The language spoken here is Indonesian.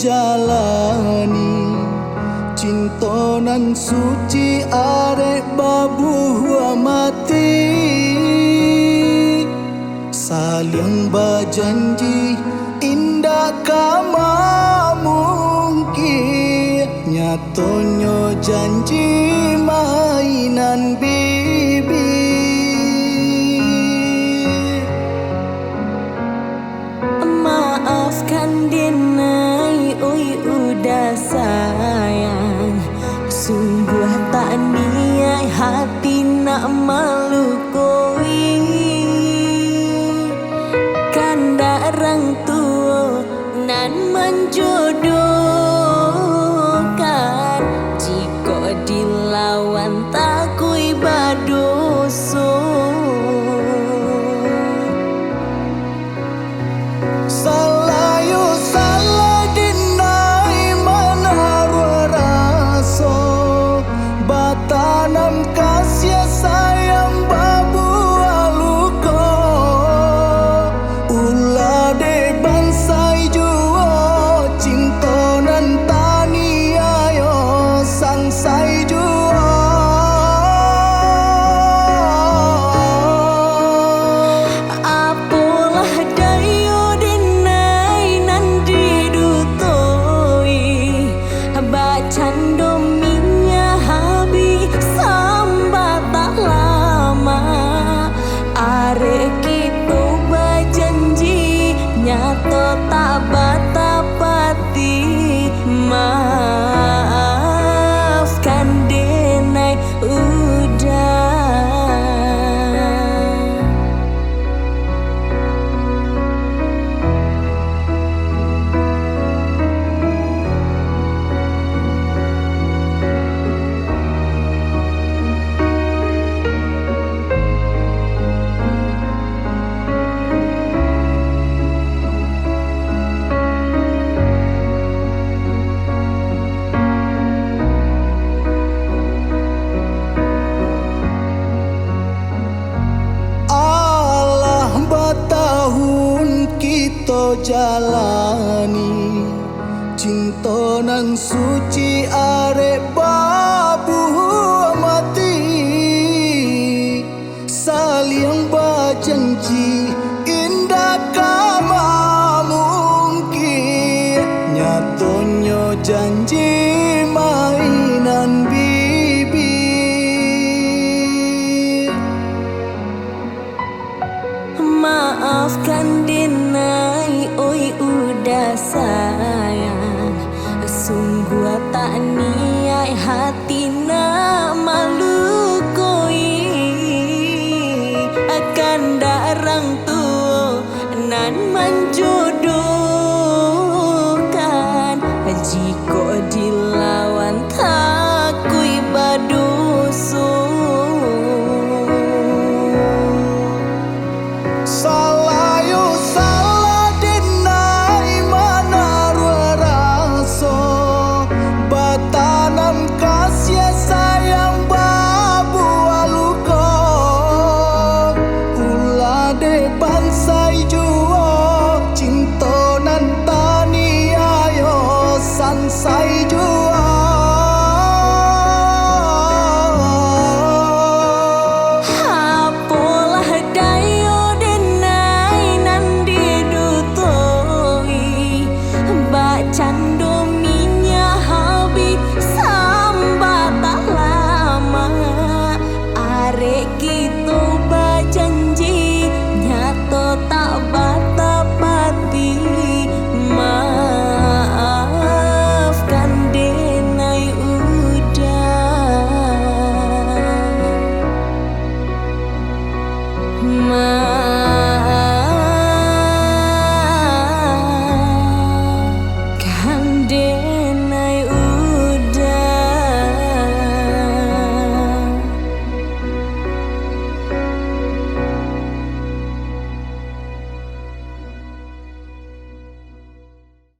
jalani, cinta nan suci arek babuh mati. Saling berjanji indah kama mungkin, nyatonya janji mainan bibi. Maafkan denai, oi udah sayang, sungguh tak niat hati nak malu koi. Kanda orang tua nan menjodohkan, jika dilawan tak kui badoso. Salah yo salah dinai menaruh rasa, batanam kasih sayang babu aluko. Ulah de bansai juo, cinta nan tani ayo sangsai juo. Candominya habis sambat tak lama, arek kita berjanji nyata tak batapati. Maafkan denai udah. Kita jalani, cinta nan suci arek babuh mati. Saling berjanji indah kama mungkin, nyatonya janji mainan bibi. Maafkan denai, oi udah sayang, sungguh tak